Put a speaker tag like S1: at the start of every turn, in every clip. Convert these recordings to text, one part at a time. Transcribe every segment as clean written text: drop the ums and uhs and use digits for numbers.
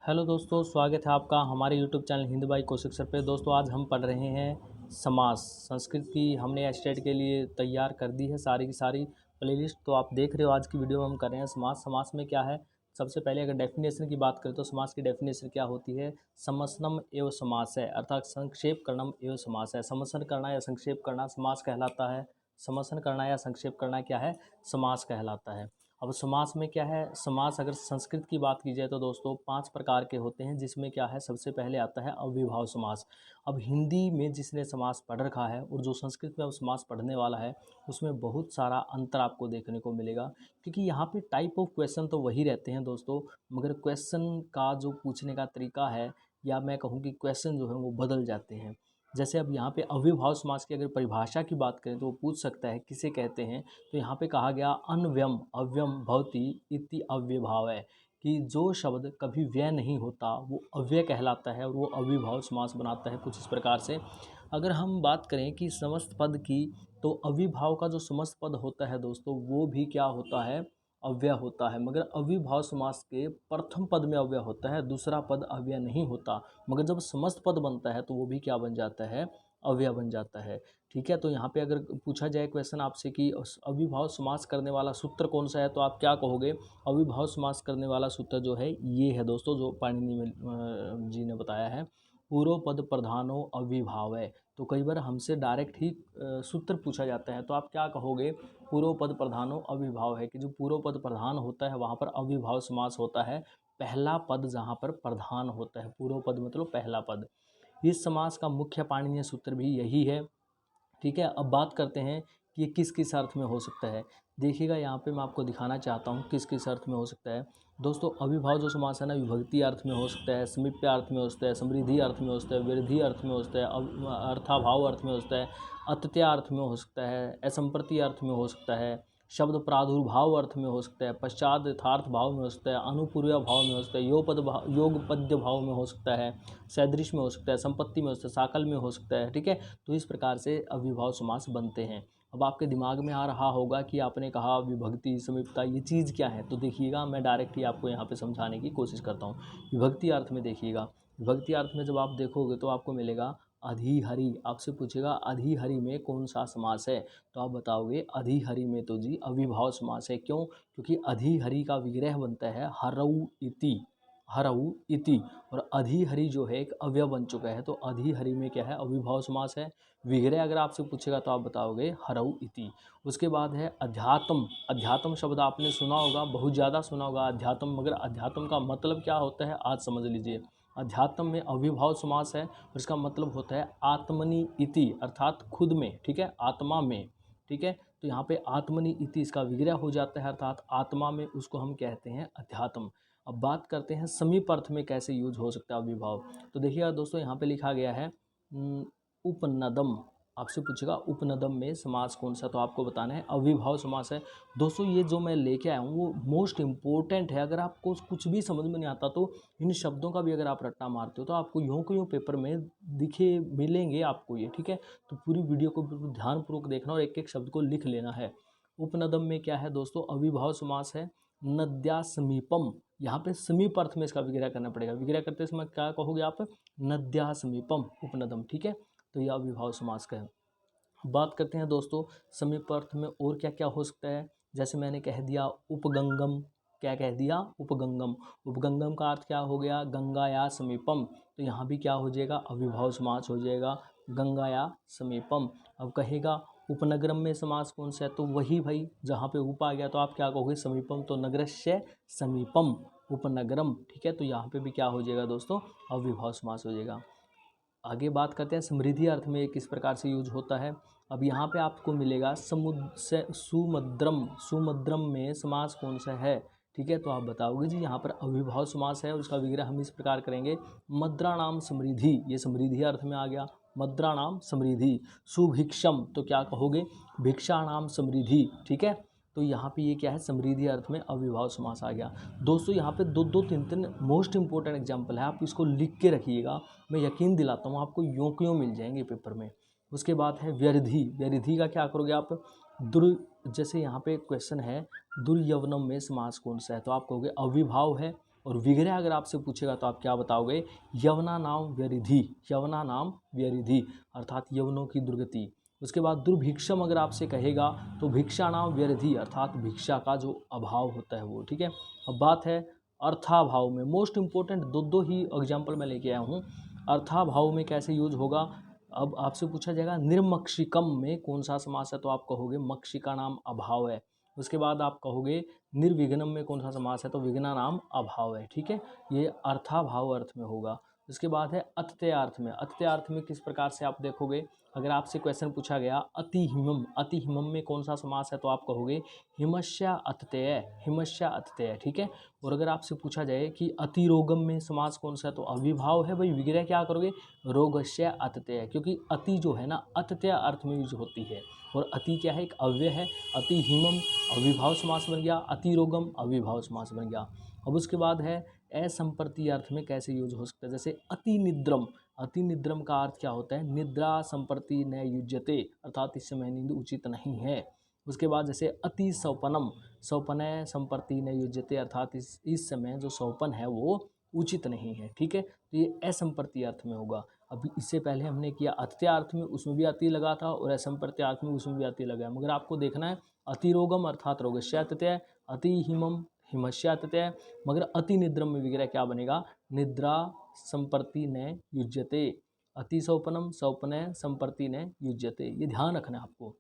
S1: Hello दोस्तों, स्वागत है आपका हमारे YouTube channel Hindi by Kaushik sir पे। दोस्तों आज हम पढ़ रहे हैं समास। संस्कृत की हमने स्टेट के लिए तैयार कर दी है सारी की सारी प्लेलिस्ट। तो आप देख रहे हो आज की वीडियो में हम कर रहे हैं समास। समास में क्या है, सबसे पहले अगर डेफिनेशन की बात करें तो समास की डेफिनेशन क्या होती है। समसनम एवं समास है, अर्थात संक्षेप करनम एवं समास है। समसन करना या संक्षेप करना समास कहलाता है। समसन करना या संक्षेप करना क्या है, समास कहलाता है। अब समास में क्या है, समास अगर संस्कृत की बात की जाए तो दोस्तों 5 प्रकार के होते हैं, जिसमें क्या है सबसे पहले आता है अव्ययभाव समास। अब हिंदी में जिसने समास पढ़ रखा है और जो संस्कृत में अब समास पढ़ने वाला है उसमें बहुत सारा अंतर आपको देखने को मिलेगा, क्योंकि यहाँ पे टाइप ऑफ क्वेश्चन तो वही रहते हैं दोस्तों, मगर क्वेश्चन का जो पूछने का तरीका है या मैं कहूँ कि क्वेश्चन जो है वो बदल जाते हैं। जैसे अब यहाँ पे अव्ययभाव समास की अगर परिभाषा की बात करें तो वो पूछ सकता है किसे कहते हैं, तो यहाँ पे कहा गया अन्व्यम अव्यम भवति इति अव्ययभाव है, कि जो शब्द कभी व्यय नहीं होता वो अव्यय कहलाता है और वो अव्ययभाव समास बनाता है कुछ इस प्रकार से। अगर हम बात करें कि समस्त पद की, तो अव्ययभाव का जो समस्त पद होता है दोस्तों वो भी क्या होता है, अव्यय होता है। मगर अव्ययभाव समास के प्रथम पद में अव्यय होता है, दूसरा पद अव्यय नहीं होता। मगर जब समस्त पद बनता है तो वो भी क्या बन जाता है, अव्यय बन जाता है। ठीक है, तो यहाँ पे अगर पूछा जाए क्वेश्चन आपसे कि अव्ययभाव समास करने वाला सूत्र कौन सा है, तो आप क्या कहोगे। अव्ययभाव समास करने वाला सूत्र जो है ये है दोस्तों, जो पाणिनि जी ने बताया है, पूर्व पद प्रधानो अव्ययभाव है। तो कई बार हमसे डायरेक्ट ही सूत्र पूछा जाता है, तो आप क्या कहोगे, पूर्व पद प्रधानो अव्ययभाव है, कि जो पूर्व पद प्रधान होता है वहाँ पर अव्ययभाव समास होता है। पहला पद जहाँ पर प्रधान होता है, पूर्व पद मतलब पहला पद। इस समास का मुख्य पाणिनीय सूत्र भी यही है। ठीक है, अब बात करते हैं कि ये किस किस अर्थ में हो सकता है। देखिएगा यहाँ पे मैं आपको दिखाना चाहता हूँ किस किस अर्थ में हो सकता है। दोस्तों अविभाव जो समास है ना, विभक्ति अर्थ में हो सकता है, समीप्य अर्थ में हो सकता है, समृद्धि अर्थ में हो सकता है, वृद्धि अर्थ में हो सकता है, अर्थाभाव अर्थ में हो सकता है, अत्यय अर्थ में हो सकता है, असंप्रति अर्थ में हो सकता है, शब्द प्रादुर्भाव अर्थ में हो सकता है, पश्चात यथार्थ भाव में हो सकता है, अनुपूर्व भाव में हो सकता है, योग पद्य भाव में हो सकता है, सदृश में हो सकता है, संपत्ति में हो सकता है, साकल में हो सकता है। ठीक है, तो इस प्रकार से अव्ययभाव समास बनते हैं। अब आपके दिमाग में आ रहा होगा कि आपने कहा विभक्ति समीपता ये चीज़ क्या है, तो देखिएगा मैं डायरेक्ट ही आपको यहाँ पे समझाने की कोशिश करता हूँ। विभक्ति अर्थ में देखिएगा, विभक्ति अर्थ में जब आप देखोगे तो आपको मिलेगा अधिहरि। आपसे पूछेगा अधिहरि में कौन सा समास है, तो आप बताओगे अधिहरि में तो जी अव्ययभाव समास है। क्यों, क्योंकि अधिहरि का विग्रह बनता है हरऊ इति, हरऊ इति, और अधिहरि जो है एक अव्यय बन चुका है, तो अधिहरि में क्या है, अव्ययभाव समास है। विग्रह अगर आपसे पूछेगा तो आप बताओगे हरऊ इति। उसके बाद है अध्यात्म। अध्यात्म शब्द आपने सुना होगा, बहुत ज़्यादा सुना होगा अध्यात्म, मगर अध्यात्म का मतलब क्या होता है आज समझ लीजिए। अध्यात्म में अव्ययभाव समास है और इसका मतलब होता है आत्मनि इति, अर्थात खुद में। ठीक है, आत्मा में। ठीक है, तो यहाँ पे आत्मनि इति इसका विग्रह हो जाता है, अर्थात आत्मा में, उसको हम कहते हैं अध्यात्म। अब बात करते हैं समीप अर्थ में कैसे यूज हो सकता है अव्ययभाव। तो देखिएगा दोस्तों यहाँ पे लिखा गया है उपनदम। आपसे पूछेगा उपनदम में समास कौन सा, तो आपको बताना है अव्ययभाव समास है। दोस्तों ये जो मैं लेके आया हूँ वो मोस्ट इम्पोर्टेंट है। अगर आपको कुछ भी समझ में नहीं आता तो इन शब्दों का भी अगर आप रट्टा मारते हो तो आपको यूँ के यूँ पेपर में दिखे मिलेंगे आपको ये। ठीक है, तो पूरी वीडियो को ध्यानपूर्वक देखना और एक एक शब्द को लिख लेना है। उपनदम में क्या है दोस्तों, अव्ययभाव समास है। नद्या समीपम, यहाँ पे समीप अर्थ में इसका विग्रह करना पड़ेगा। विग्रह करते समय क्या कहोगे आप, नद्या समीपम उपनदम। ठीक है, तो यह अव्ययभाव समास का है। बात करते हैं दोस्तों समीप अर्थ में और क्या क्या हो सकता है। जैसे मैंने कह दिया उपगंगम, क्या कह दिया, उपगंगम। उपगंगम का अर्थ क्या हो गया, गंगा या समीपम, तो यहाँ भी क्या हो जाएगा, अव्ययभाव समास हो जाएगा, गंगा या समीपम। अब कहेगा उपनगरम में समास कौन सा है, तो वही भाई जहाँ पे उप आ गया तो आप क्या कहोगे, समीपम, तो नगरस्य समीपम उपनगरम। ठीक है, तो यहाँ पे भी क्या हो जाएगा दोस्तों, अव्ययभाव समास हो जाएगा। आगे बात करते हैं समृद्धि अर्थ में किस प्रकार से यूज होता है। अब यहाँ पे आपको मिलेगा सुमद्रम। सुमद्रम में समास कौन सा है। ठीक है, तो आप बताओगे जी यहाँ पर अव्ययभाव समास है और उसका विग्रह हम इस प्रकार करेंगे, मद्रा नाम समृद्धि, ये समृद्धि अर्थ में आ गया, मद्रा नाम समृद्धि। सुभिक्षम, तो क्या कहोगे, भिक्षा नाम समृद्धि। ठीक है, तो यहाँ पे ये क्या है, समृद्धि अर्थ में अव्ययभाव समास आ गया। दोस्तों यहाँ पे दो दो तीन तीन मोस्ट इंपॉर्टेंट एग्जाम्पल है, आप इसको लिख के रखिएगा, मैं यकीन दिलाता हूँ आपको यों के यों मिल जाएंगे पेपर में। उसके बाद है व्यरिधि। व्यरिधि का क्या करोगे आप, जैसे यहाँ पे क्वेश्चन है दुर्यवनम में समास कौन सा है, तो आप कहोगे अव्ययभाव है, और विग्रह अगर आपसे पूछेगा तो आप क्या बताओगे, यवना नाम व्यरिधि, यवना नाम व्यरिधि अर्थात यवनों की दुर्गति। उसके बाद दुर्भिक्षम अगर आपसे कहेगा तो भिक्षा नाम व्यरिधि अर्थात भिक्षा का जो अभाव होता है वो, ठीक है। अब बात है अर्थाभाव में, मोस्ट इंपॉर्टेंट दो ही एग्जाम्पल मैं लेके आया हूँ। अर्थाभाव में कैसे यूज होगा, अब आपसे पूछा जाएगा निर्मक्षिकम में कौन सा समास है, तो आप कहोगे मक्षिका नाम अभाव है। उसके बाद आप कहोगे निर्विघ्नम में कौन सा समास है, तो विघ्ना नाम अभाव है, ठीक है। ये अर्थाभाव अर्थ में होगा। उसके बाद है अत्ययार्थ में, अत्ययार्थ में किस प्रकार से आप देखोगे, अगर आपसे क्वेश्चन पूछा गया अति हिमम, अति हिमम में कौन सा समास है, तो आप कहोगे हिमस्या अत्यय, हिमस्या अत्यय, ठीक है। और अगर आपसे पूछा जाए कि अतिरोगम में समास कौन सा है, तो अविभाव है भाई, विग्रह क्या करोगे, रोगस्य अत्यय, क्योंकि अति जो है ना अत्यय अर्थ में यूज होती है, और अति क्या है, एक अव्यय है। अति हिमम अविभाव समास बन गया, अतिरोगम अविभाव समास बन गया। अब उसके बाद है असंप्रति अर्थ में कैसे यूज हो सकता है, जैसे अति निद्रम, अति निद्रम का अर्थ क्या होता है, निद्रा संप्रति न युज्यते अर्थात इस समय नींद उचित नहीं है। उसके बाद जैसे अति सौपनम, सौपनय संप्रति न युज्यते अर्थात इस समय जो सौपन है वो उचित नहीं है, ठीक है। तो ये असंप्रति अर्थ में होगा। अभी इससे पहले हमने किया अत्यय अर्थ में, उसमें भी अति लगा था, और असंप्रति अर्थ में उसमें भी अति लगा है, मगर आपको देखना है अतिरोगम अर्थात रोगस्य अत्यय, अति हिमम हिमस्य अत्यय, मगर अति निद्रम में विग्रह क्या बनेगा, निद्रा संप्रति न युज्यते, अति सौपनम सौपनय संप्रति न युज्यते, ये ध्यान रखना है आपको।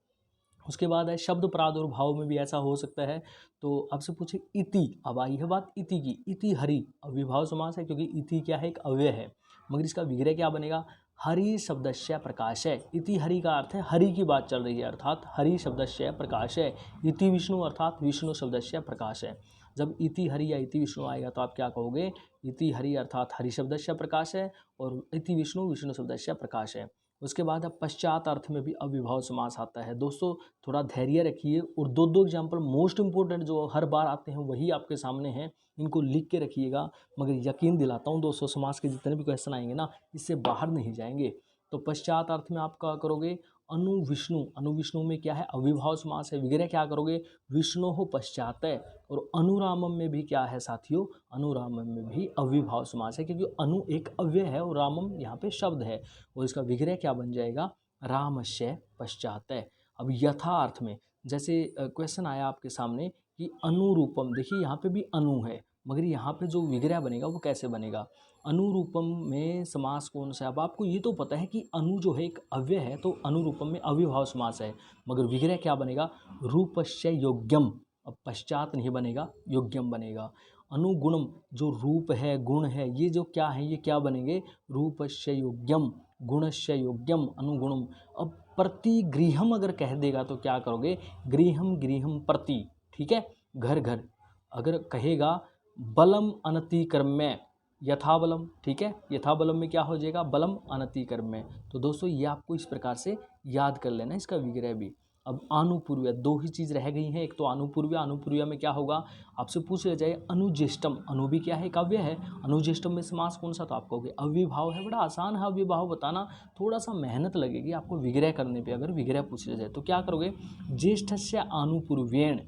S1: उसके बाद है शब्द प्रादुर्भाव में भी ऐसा हो सकता है, तो आपसे पूछे इति, अब आई है बात इति की, इति हरि अविभाव समास है, क्योंकि इति क्या है, एक अव्यय है, मगर इसका विग्रह क्या बनेगा, हरि शब्दस्य प्रकाश है। इति हरि का अर्थ है हरि की बात चल रही है, अर्थात हरि शब्दस्य प्रकाश है। इति विष्णु अर्थात विष्णु शब्दस्य प्रकाश है। जब इति हरि या इति विष्णु आएगा तो आप क्या कहोगे, इति हरि अर्थात हरि शब्दस्य प्रकाश है, और इति विष्णु विष्णु शब्दस्य प्रकाश है। उसके बाद अब पश्चात अर्थ में भी अविभाव समास आता है। दोस्तों थोड़ा धैर्य रखिए, और दो एग्जाम्पल मोस्ट इंपॉर्टेंट जो हर बार आते हैं वही आपके सामने हैं, इनको लिख के रखिएगा। मगर यकीन दिलाता हूँ दोस्तों, समास के जितने भी क्वेश्चन आएंगे ना, इससे बाहर नहीं जाएंगे। तो पश्चात अर्थ में आप क्या करोगे, अनुविष्णु, अनुविष्णु में क्या है, अविभाव समास है, विग्रह क्या करोगे, विष्णु हो पश्चात है। और अनुरामम में भी क्या है साथियों, अनुरामम में भी अविभाव समास है, क्योंकि अनु एक अव्यय है और रामम यहाँ पे शब्द है, और इसका विग्रह क्या बन जाएगा, रामस्य पश्चात है। अब यथार्थ में जैसे क्वेश्चन आया आपके सामने कि अनुरूपम, देखिए यहाँ पे भी अनु है, मगर यहाँ पे जो विग्रह बनेगा वो कैसे बनेगा, अनुरूपम में समास कौन सा है। अब आपको ये तो पता है कि अनु जो है एक अव्यय है, तो अनुरूपम में अविभाव समास है, मगर विग्रह क्या बनेगा, रूपस्य योग्यम, अब पश्चात नहीं बनेगा, योग्यम बनेगा। अनुगुणम जो रूप है गुण है, ये जो क्या है, ये क्या बनेंगे, रूपस्य योग्यम गुणस्य योग्यम अनुगुणम। अब प्रतिगृहम अगर कह देगा तो क्या करोगे, गृहम गृहम प्रति, ठीक है, घर घर। अगर कहेगा बलम अनतिकर्म्य यथाबलम, ठीक है, यथाबलम में क्या हो जाएगा, बलम अनतिकर्म में। तो दोस्तों ये आपको इस प्रकार से याद कर लेना, इसका विग्रह भी। अब आनुपूर्व्य, दो ही चीज़ रह गई हैं, एक तो आनुपूर्व्य, आनुपूर्व्य में क्या होगा, आपसे पूछ लिया जाए अनुज्येष्ठम, अनु भी क्या है, काव्य है, अनुज्येष्ठम में समास कौन सा, तो आप कहोगे अविभाव है। बड़ा आसान है अविभाव बताना, थोड़ा सा मेहनत लगेगी आपको विग्रह करने पर। अगर विग्रह पूछ लिया जाए तो क्या करोगे, ज्येष्ठस्य आनुपूर्व्येण,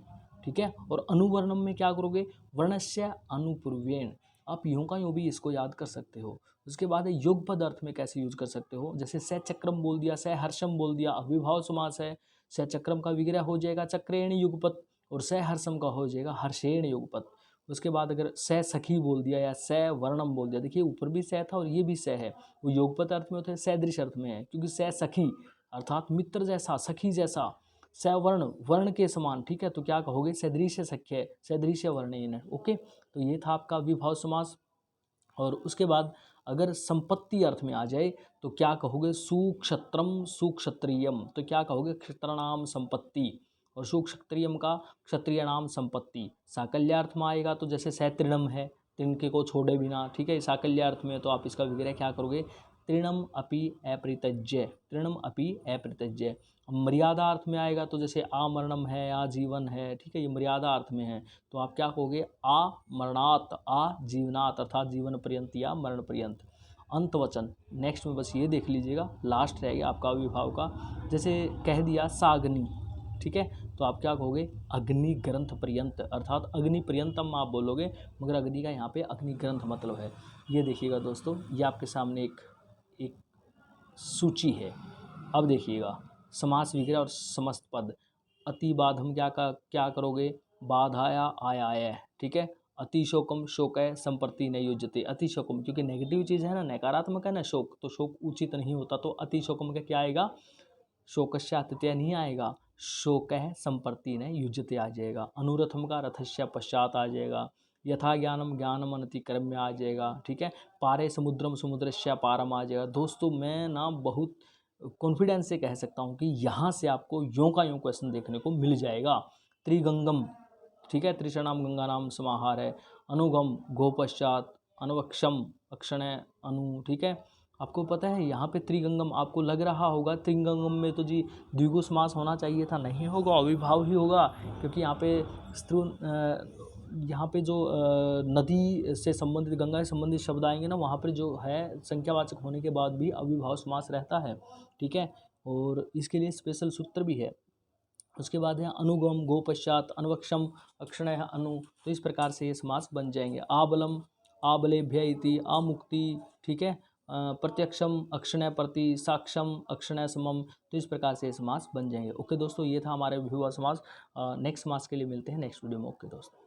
S1: ठीक है, और अनुवर्णम में क्या करोगे, वर्णस्य अनुपूर्व्येण। आप यूं का यूं भी इसको याद कर सकते हो। उसके बाद है युगपद अर्थ में कैसे यूज कर सकते हो, जैसे सचक्रम बोल दिया, सहर्षम बोल दिया, अविभाव समास है, सचक्रम का विग्रह हो जाएगा चक्रेण युगपत, और सहर्षम का हो जाएगा हर्षेण युगपत। उसके बाद अगर स सखी बोल दिया या स वर्णम बोल दिया, देखिए ऊपर भी स था और ये भी स है, वो योगपत अर्थ में होता है, सदृश अर्थ में है, क्योंकि स सखी अर्थात मित्र जैसा, सखी जैसा, सवर्ण वर्ण के समान, ठीक है, तो क्या कहोगे, सदृश सख्य, सदृश वर्णेन। ओके, तो ये था आपका अविभाव समास। और उसके बाद अगर संपत्ति अर्थ में आ जाए तो क्या कहोगे, सुक्षत्रम सुक्षत्रियम, तो क्या कहोगे, क्षत्रनाम संपत्ति, और सुक्षत्रियम का क्षत्रिय नाम संपत्ति। साकल्यार्थ में आएगा तो जैसे सतृणम है, तिनके को छोड़े बिना, ठीक है, साकल्यार्थ में तो आप इसका विग्रह क्या करोगे, तृणम अपि अप्रितज्य, तृणम अपि अप्रितज्य। मर्यादा अर्थ में आएगा तो जैसे आमरणम है, आजीवन है, ठीक है, ये मर्यादा अर्थ में है, तो आप क्या कहोगे, आमरणात् आजीवनात् अर्थात जीवन पर्यंत या मरण पर्यंत। अंतवचन नेक्स्ट में बस ये देख लीजिएगा, लास्ट रहेगा आपका अविभाव का, जैसे कह दिया सागनी, ठीक है, तो आप क्या कहोगे, अग्नि ग्रंथ पर्यंत, अर्थात अग्नि पर्यंतम आप बोलोगे, मगर अग्नि का यहाँ पे अग्नि ग्रंथ मतलब है। ये देखिएगा दोस्तों, ये आपके सामने एक सूची है। अब देखिएगा, समास विग्रह और समस्त पद। अति बाध हम क्या करोगे, बाधाया आया, ठीक है। अतिशोकम शोकय संप्रति न युज्यते, अतिशोकम क्योंकि नेगेटिव चीज़ है ना, नकारात्मक है ना शोक, तो शोक उचित नहीं होता, तो अतिशोकम का क्या आएगा, शोकस्य अतिथ्य नहीं आएगा, शोकः संप्रति न युज्यते आ जाएगा। अनुरथम का रथस्य पश्चात आ जाएगा। यथा ज्ञानम ज्ञानम अनतिक्रम्य आ जाएगा, ठीक है। पारे समुद्रम समुद्रस्य पारम आ जाएगा। दोस्तों मैं ना बहुत कॉन्फिडेंस से कह सकता हूँ कि यहाँ से आपको यों का यों क्वेश्चन देखने को मिल जाएगा। त्रिगंगम, ठीक है, त्रिशणाम गंगा नाम समाहार है। अनुगम गोपश्चात, अनुवक्षम अक्षणय अनु, ठीक है। आपको पता है यहाँ पे त्रिगंगम, आपको लग रहा होगा त्रिगंगम में तो जी द्विगु समास होना चाहिए था, नहीं होगा, अविभाव ही होगा, क्योंकि यहाँ पे यहाँ पे जो नदी से संबंधित, गंगा से संबंधित शब्द आएंगे ना, वहाँ पर जो है संख्यावाचक होने के बाद भी अविभाव समास रहता है, ठीक है। और इसके लिए स्पेशल सूत्र भी है। उसके बाद है अनुगम गो पश्चात, अनुवक्षम अक्षणय अनु, तो इस प्रकार से ये समास बन जाएंगे। आबलम आबलेभ्य इति, अमुक्ति, ठीक है। प्रत्यक्षम अक्षणय प्रति, साक्षम अक्षणय समम, तो इस प्रकार से ये समास बन जाएंगे। ओके दोस्तों, ये था हमारे विभुवा समास। नेक्स्ट समास के लिए मिलते हैं नेक्स्ट वीडियो में। ओके दोस्तों।